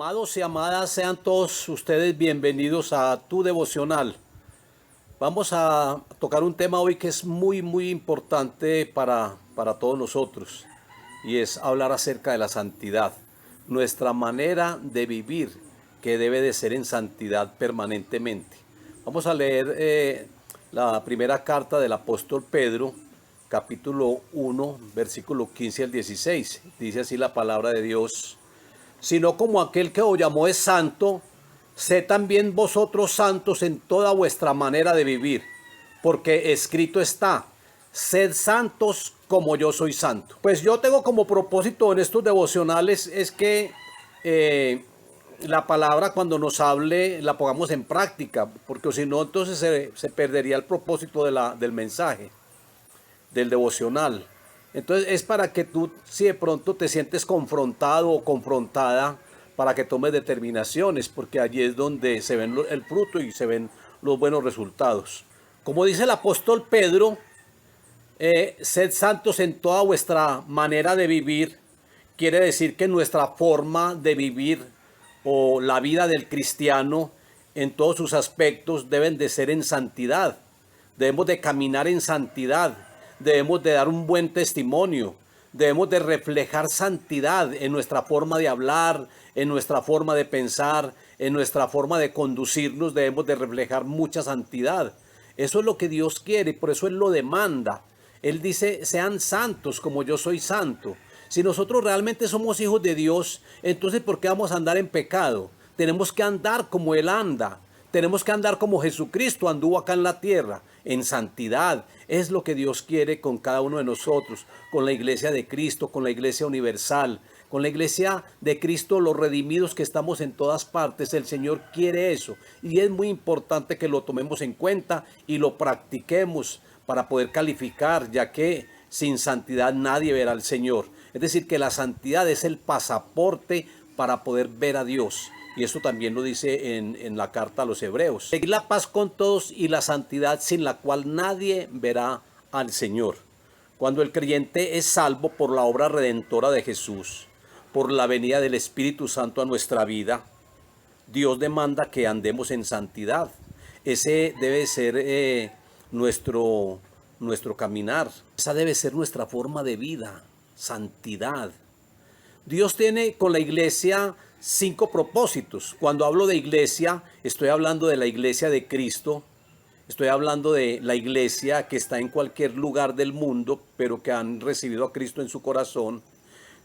Amados y amadas, sean todos ustedes bienvenidos a tu devocional. Vamos a tocar un tema hoy que es muy importante para todos nosotros, y es hablar acerca de la santidad, nuestra manera de vivir que debe de ser en santidad permanentemente. Vamos a leer la primera carta del apóstol Pedro, capítulo 1, versículo 15 al 16. Dice así la palabra de Dios: sino como aquel que os llamó es santo, sed también vosotros santos en toda vuestra manera de vivir, porque escrito está: sed santos como yo soy santo. Pues yo tengo como propósito en estos devocionales es que la palabra, cuando nos hable, la pongamos en práctica, porque si no, entonces se perdería el propósito del mensaje, del devocional. Entonces es para que tú, si de pronto te sientes confrontado o confrontada, para que tomes determinaciones, porque allí es donde se ven el fruto y se ven los buenos resultados. Como dice el apóstol Pedro, sed santos en toda vuestra manera de vivir. Quiere decir que nuestra forma de vivir o la vida del cristiano en todos sus aspectos deben de ser en santidad. Debemos de caminar en santidad. Debemos de dar un buen testimonio, debemos de reflejar santidad en nuestra forma de hablar, en nuestra forma de pensar, en nuestra forma de conducirnos. Debemos de reflejar mucha santidad. Eso es lo que Dios quiere y por eso Él lo demanda. Él dice: sean santos como yo soy santo. Si nosotros realmente somos hijos de Dios, entonces ¿por qué vamos a andar en pecado? Tenemos que andar como Él anda. Tenemos que andar como Jesucristo anduvo acá en la tierra, en santidad. Es lo que Dios quiere con cada uno de nosotros, con la iglesia de Cristo, con la iglesia universal, con la iglesia de Cristo, los redimidos que estamos en todas partes. El Señor quiere eso y es muy importante que lo tomemos en cuenta y lo practiquemos para poder calificar, ya que sin santidad nadie verá al Señor. Es decir, que la santidad es el pasaporte para poder ver a Dios. Y esto también lo dice en la carta a los Hebreos. Seguir la paz con todos y la santidad, sin la cual nadie verá al Señor. Cuando el creyente es salvo por la obra redentora de Jesús, por la venida del Espíritu Santo a nuestra vida, Dios demanda que andemos en santidad. Ese debe ser nuestro caminar. Esa debe ser nuestra forma de vida, santidad. Dios tiene con la iglesia 5 propósitos. Cuando hablo de iglesia, estoy hablando de la iglesia de Cristo. Estoy hablando de la iglesia que está en cualquier lugar del mundo, pero que han recibido a Cristo en su corazón.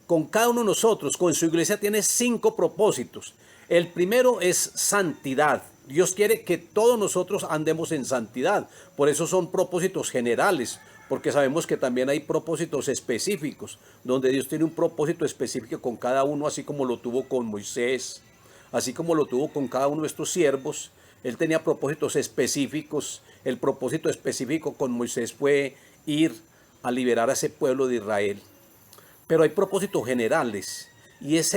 Con cada uno de nosotros, con su iglesia, tiene 5 propósitos. El primero es santidad. Dios quiere que todos nosotros andemos en santidad. Por eso son propósitos generales, porque sabemos que también hay propósitos específicos, donde Dios tiene un propósito específico con cada uno, así como lo tuvo con Moisés, así como lo tuvo con cada uno de estos siervos. Él tenía propósitos específicos. El propósito específico con Moisés fue ir a liberar a ese pueblo de Israel. Pero hay propósitos generales, y es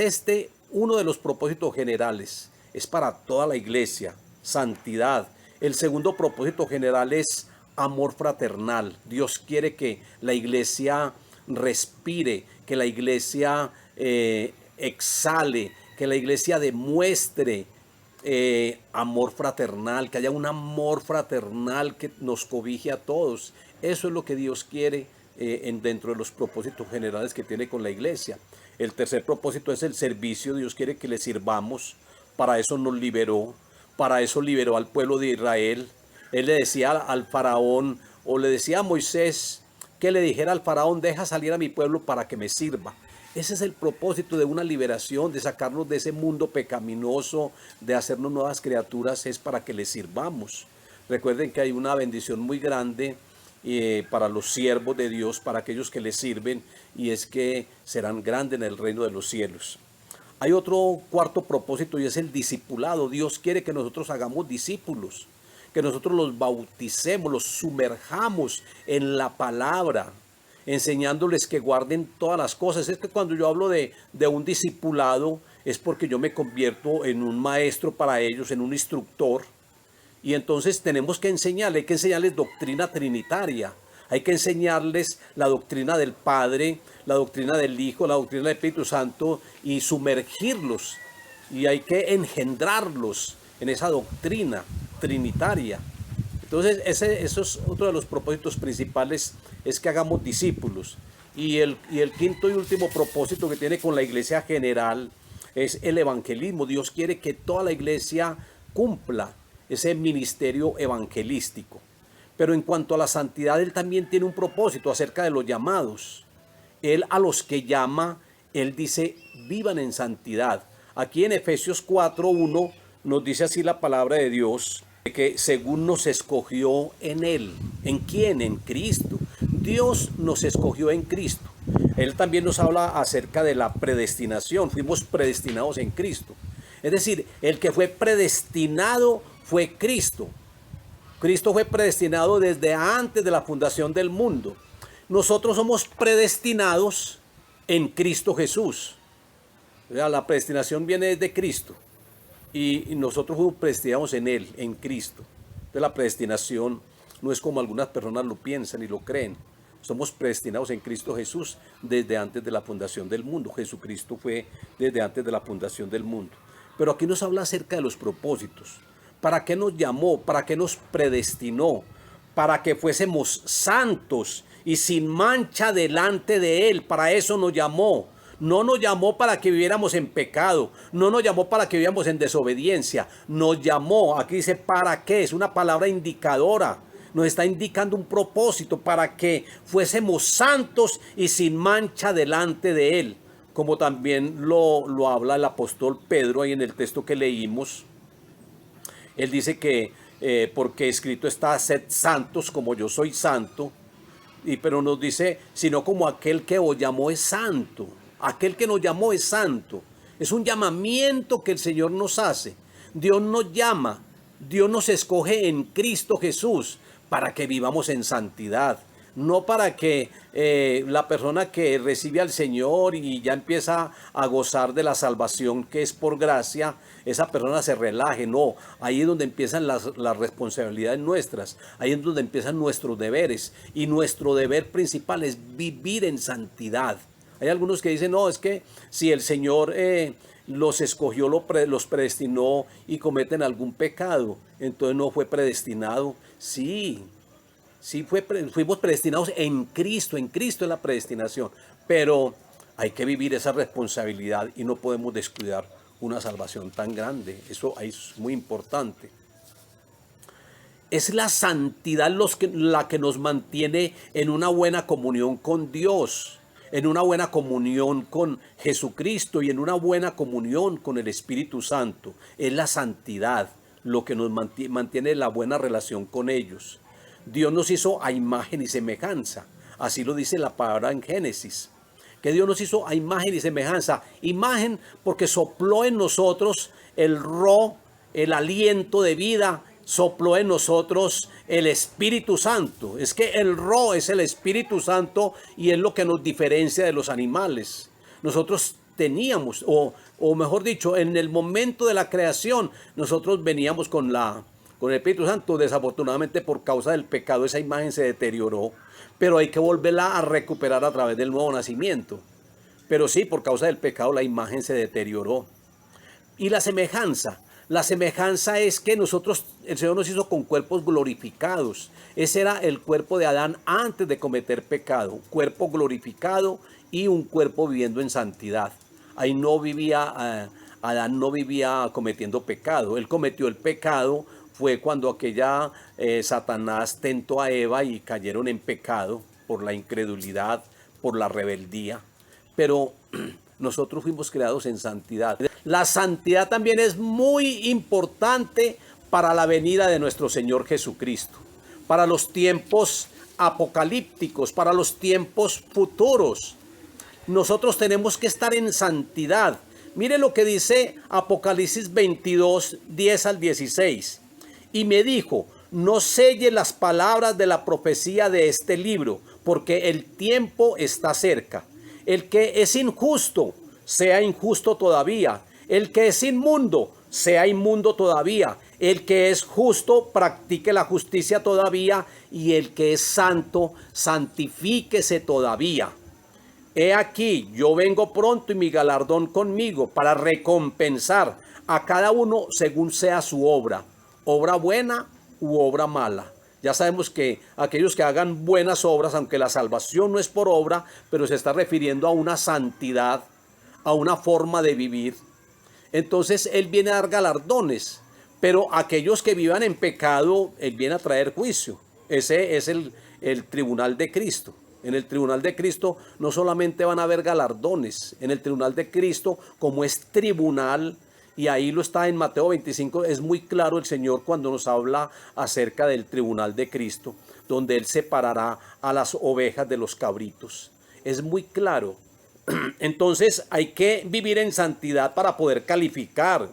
uno de los propósitos generales. Es para toda la iglesia, santidad. El segundo propósito general es amor fraternal. Dios quiere que la iglesia respire, que la iglesia exhale, que la iglesia demuestre amor fraternal, que haya un amor fraternal que nos cobije a todos. Eso es lo que Dios quiere dentro de los propósitos generales que tiene con la iglesia. El tercer propósito es el servicio. Dios quiere que le sirvamos. Para eso nos liberó, para eso liberó al pueblo de Israel. Él le decía al faraón, o le decía a Moisés, que le dijera al faraón: deja salir a mi pueblo para que me sirva. Ese es el propósito de una liberación, de sacarnos de ese mundo pecaminoso, de hacernos nuevas criaturas, es para que le sirvamos. Recuerden que hay una bendición muy grande para los siervos de Dios, para aquellos que le sirven, y es que serán grandes en el reino de los cielos. Hay otro cuarto propósito, y es el discipulado. Dios quiere que nosotros hagamos discípulos, que nosotros los bauticemos, los sumerjamos en la palabra, enseñándoles que guarden todas las cosas. Es que cuando yo hablo de un discipulado, es porque yo me convierto en un maestro para ellos, en un instructor. Y entonces tenemos que enseñarles, hay que enseñarles doctrina trinitaria. Hay que enseñarles la doctrina del Padre, la doctrina del Hijo, la doctrina del Espíritu Santo, y sumergirlos y hay que engendrarlos en esa doctrina trinitaria. Entonces, eso es otro de los propósitos principales, es que hagamos discípulos. Y el quinto y último propósito que tiene con la iglesia general es el evangelismo. Dios quiere que toda la iglesia cumpla ese ministerio evangelístico. Pero en cuanto a la santidad, Él también tiene un propósito acerca de los llamados. Él a los que llama, Él dice, vivan en santidad. Aquí en Efesios 4:1 nos dice así la palabra de Dios, que según nos escogió en Él. ¿En quién? En Cristo. Dios nos escogió en Cristo. Él también nos habla acerca de la predestinación. Fuimos predestinados en Cristo. Es decir, el que fue predestinado fue Cristo. Cristo fue predestinado desde antes de la fundación del mundo. Nosotros somos predestinados en Cristo Jesús. O sea, la predestinación viene de Cristo. Y nosotros fuimos predestinados en Él, en Cristo. Entonces la predestinación no es como algunas personas lo piensan y lo creen. Somos predestinados en Cristo Jesús desde antes de la fundación del mundo. Jesucristo fue desde antes de la fundación del mundo. Pero aquí nos habla acerca de los propósitos. ¿Para qué nos llamó? ¿Para qué nos predestinó? Para que fuésemos santos y sin mancha delante de Él. Para eso nos llamó. No nos llamó para que viviéramos en pecado. No nos llamó para que viviéramos en desobediencia. Nos llamó, aquí dice para qué, es una palabra indicadora. Nos está indicando un propósito para que fuésemos santos y sin mancha delante de Él. Como también lo habla el apóstol Pedro ahí en el texto que leímos. Él dice que porque escrito está, sed santos como yo soy santo. Pero nos dice, sino como aquel que os llamó es santo. Aquel que nos llamó es santo. Es un llamamiento que el Señor nos hace. Dios nos llama, Dios nos escoge en Cristo Jesús para que vivamos en santidad. No para que la persona que recibe al Señor y ya empieza a gozar de la salvación que es por gracia, esa persona se relaje. No, ahí es donde empiezan las responsabilidades nuestras. Ahí es donde empiezan nuestros deberes. Y nuestro deber principal es vivir en santidad. Hay algunos que dicen, no, es que si el Señor los escogió, los predestinó y cometen algún pecado, entonces no fue predestinado. Sí, fuimos predestinados en Cristo es la predestinación, pero hay que vivir esa responsabilidad y no podemos descuidar una salvación tan grande. Eso ahí es muy importante. Es la santidad la que nos mantiene en una buena comunión con Dios, en una buena comunión con Jesucristo y en una buena comunión con el Espíritu Santo. Es la santidad lo que nos mantiene la buena relación con ellos. Dios nos hizo a imagen y semejanza. Así lo dice la palabra en Génesis. Que Dios nos hizo a imagen y semejanza. Imagen porque sopló en nosotros el aliento de vida. Sopló en nosotros el Espíritu Santo. Es que el es el Espíritu Santo y es lo que nos diferencia de los animales. Nosotros teníamos, o mejor dicho, en el momento de la creación, nosotros veníamos con el Espíritu Santo. Desafortunadamente, por causa del pecado, esa imagen se deterioró. Pero hay que volverla a recuperar a través del nuevo nacimiento. Pero sí, por causa del pecado, la imagen se deterioró. Y la semejanza. La semejanza es que el Señor nos hizo con cuerpos glorificados. Ese era el cuerpo de Adán antes de cometer pecado. Cuerpo glorificado y un cuerpo viviendo en santidad. Ahí Adán no vivía cometiendo pecado. Él cometió el pecado fue cuando Satanás tentó a Eva y cayeron en pecado por la incredulidad, por la rebeldía. Pero nosotros fuimos creados en santidad. La santidad también es muy importante para la venida de nuestro Señor Jesucristo, para los tiempos apocalípticos, para los tiempos futuros. Nosotros tenemos que estar en santidad. Mire lo que dice Apocalipsis 22, 10 al 16. Y me dijo, no selle las palabras de la profecía de este libro, porque el tiempo está cerca. El que es injusto, sea injusto todavía. El que es inmundo, sea inmundo todavía. El que es justo, practique la justicia todavía. Y el que es santo, santifíquese todavía. He aquí, yo vengo pronto y mi galardón conmigo para recompensar a cada uno según sea su obra, obra buena u obra mala. Ya sabemos que aquellos que hagan buenas obras, aunque la salvación no es por obra, pero se está refiriendo a una santidad, a una forma de vivir. Entonces Él viene a dar galardones, pero aquellos que vivan en pecado, Él viene a traer juicio. Ese es el tribunal de Cristo. En el tribunal de Cristo no solamente van a haber galardones, en el tribunal de Cristo, como es tribunal, y ahí lo está en Mateo 25, es muy claro el Señor cuando nos habla acerca del tribunal de Cristo, donde Él separará a las ovejas de los cabritos. Es muy claro. Entonces hay que vivir en santidad para poder calificar.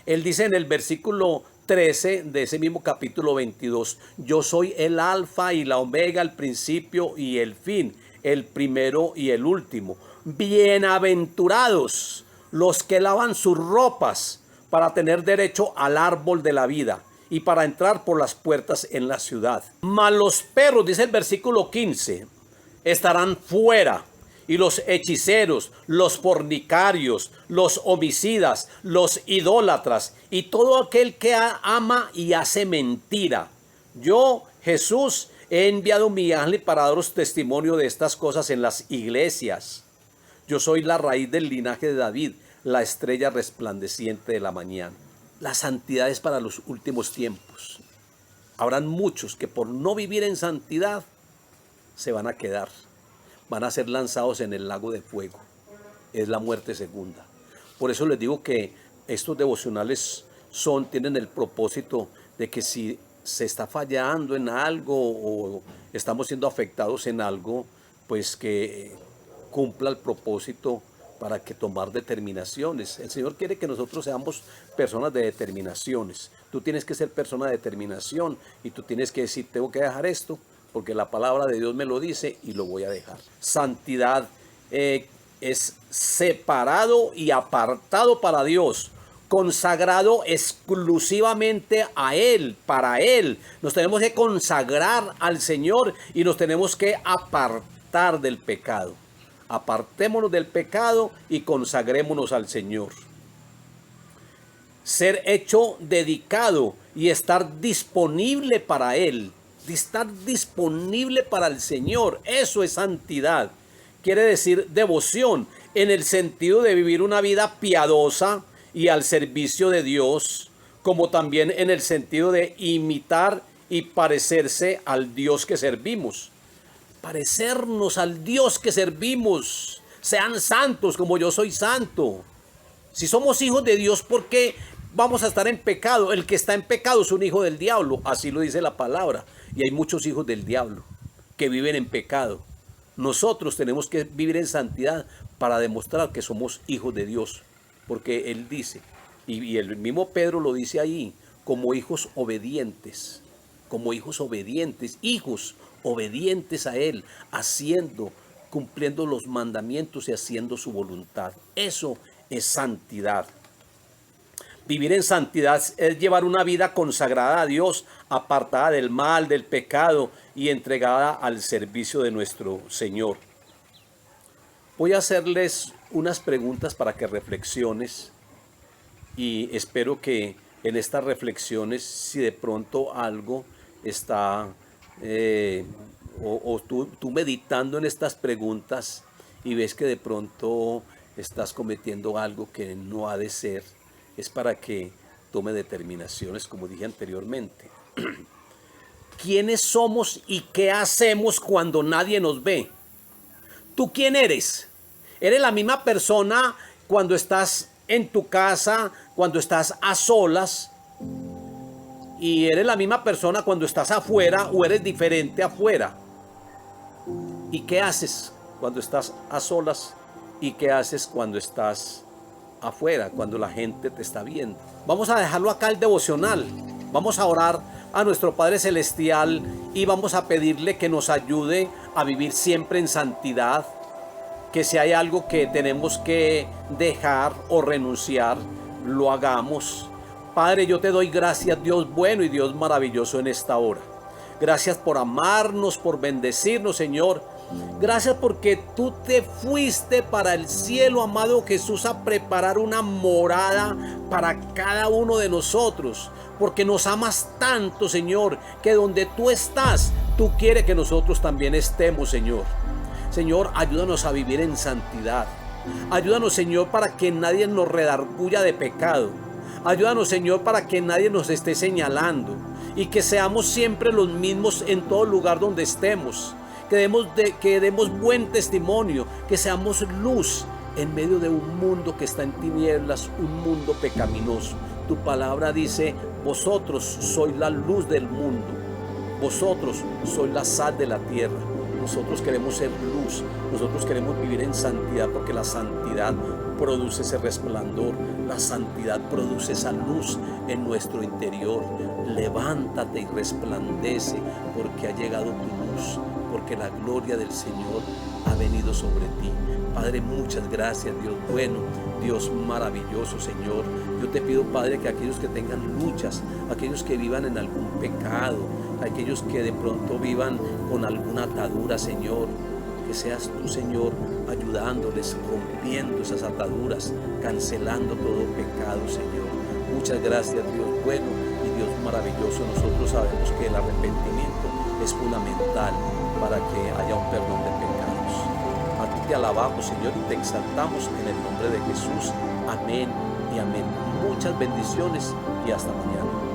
Él dice en el versículo 13 de ese mismo capítulo 22, yo soy el alfa y la omega, el principio y el fin, el primero y el último. Bienaventurados los que lavan sus ropas para tener derecho al árbol de la vida y para entrar por las puertas en la ciudad. Mas los perros, dice el versículo 15, estarán fuera. Y los hechiceros, los fornicarios, los homicidas, los idólatras y todo aquel que ama y hace mentira. Yo, Jesús, he enviado mi ángel para daros testimonio de estas cosas en las iglesias. Yo soy la raíz del linaje de David, la estrella resplandeciente de la mañana. La santidad es para los últimos tiempos. Habrán muchos que por no vivir en santidad se van a quedar. Van a ser lanzados en el lago de fuego. Es la muerte segunda. Por eso les digo que estos devocionales tienen el propósito de que si se está fallando en algo o estamos siendo afectados en algo, pues que cumpla el propósito para que tomar determinaciones. El Señor quiere que nosotros seamos personas de determinaciones. Tú tienes que ser persona de determinación y tú tienes que decir, tengo que dejar esto, porque la palabra de Dios me lo dice y lo voy a dejar. Santidad es separado y apartado para Dios, consagrado exclusivamente a Él, para Él. Nos tenemos que consagrar al Señor y nos tenemos que apartar del pecado. Apartémonos del pecado y consagrémonos al Señor. Ser hecho dedicado y estar disponible para Él. Estar disponible para el Señor, eso es santidad. Quiere decir devoción en el sentido de vivir una vida piadosa y al servicio de Dios, como también en el sentido de imitar y parecerse al Dios que servimos. Parecernos al Dios que servimos. Sean santos como yo soy santo. Si somos hijos de Dios, ¿por qué vamos a estar en pecado? El que está en pecado es un hijo del diablo, así lo dice la palabra. Y hay muchos hijos del diablo que viven en pecado. Nosotros tenemos que vivir en santidad para demostrar que somos hijos de Dios. Porque Él dice, y el mismo Pedro lo dice ahí, como hijos obedientes. Como hijos obedientes a Él, cumpliendo los mandamientos y haciendo su voluntad. Eso es santidad. Vivir en santidad es llevar una vida consagrada a Dios, apartada del mal, del pecado y entregada al servicio de nuestro Señor. Voy a hacerles unas preguntas para que reflexiones y espero que en estas reflexiones, si de pronto algo está, tú meditando en estas preguntas y ves que de pronto estás cometiendo algo que no ha de ser, es para que tome determinaciones, como dije anteriormente. ¿Quiénes somos y qué hacemos cuando nadie nos ve? ¿Tú quién eres? ¿Eres la misma persona cuando estás en tu casa, cuando estás a solas? ¿Y eres la misma persona cuando estás afuera o eres diferente afuera? ¿Y qué haces cuando estás a solas? ¿Y qué haces cuando estás afuera, cuando la gente te está viendo? Vamos a dejarlo acá el devocional. Vamos a orar a nuestro Padre Celestial y vamos a pedirle que nos ayude a vivir siempre en santidad, que si hay algo que tenemos que dejar o renunciar, lo hagamos. Padre, yo te doy gracias, Dios bueno y Dios maravilloso, en esta hora. Gracias por amarnos, por bendecirnos, Señor. Gracias porque tú te fuiste para el cielo, amado Jesús, a preparar una morada para cada uno de nosotros. Porque nos amas tanto, Señor, que donde tú estás, tú quieres que nosotros también estemos, Señor. Señor, ayúdanos a vivir en santidad. Ayúdanos, Señor, para que nadie nos redarguya de pecado. Ayúdanos, Señor, para que nadie nos esté señalando y que seamos siempre los mismos en todo lugar donde estemos. Que demos buen testimonio, que seamos luz en medio de un mundo que está en tinieblas, un mundo pecaminoso. Tu palabra dice: vosotros sois la luz del mundo, vosotros sois la sal de la tierra. Nosotros queremos ser luz, nosotros queremos vivir en santidad, porque la santidad produce ese resplandor, la santidad produce esa luz en nuestro interior. Levántate y resplandece, porque ha llegado tu luz, porque la gloria del Señor ha venido sobre ti. Padre, muchas gracias, Dios bueno, Dios maravilloso, Señor. Yo te pido, Padre, que aquellos que tengan luchas, aquellos que vivan en algún pecado, aquellos que de pronto vivan con alguna atadura, Señor, que seas tú, Señor, ayudándoles, rompiendo esas ataduras, cancelando todo pecado, Señor. Muchas gracias, Dios bueno y Dios maravilloso. Nosotros sabemos que el arrepentimiento es fundamental para que haya un perdón de pecados. A ti te alabamos, Señor, y te exaltamos en el nombre de Jesús. Amén y amén. Muchas bendiciones y hasta mañana.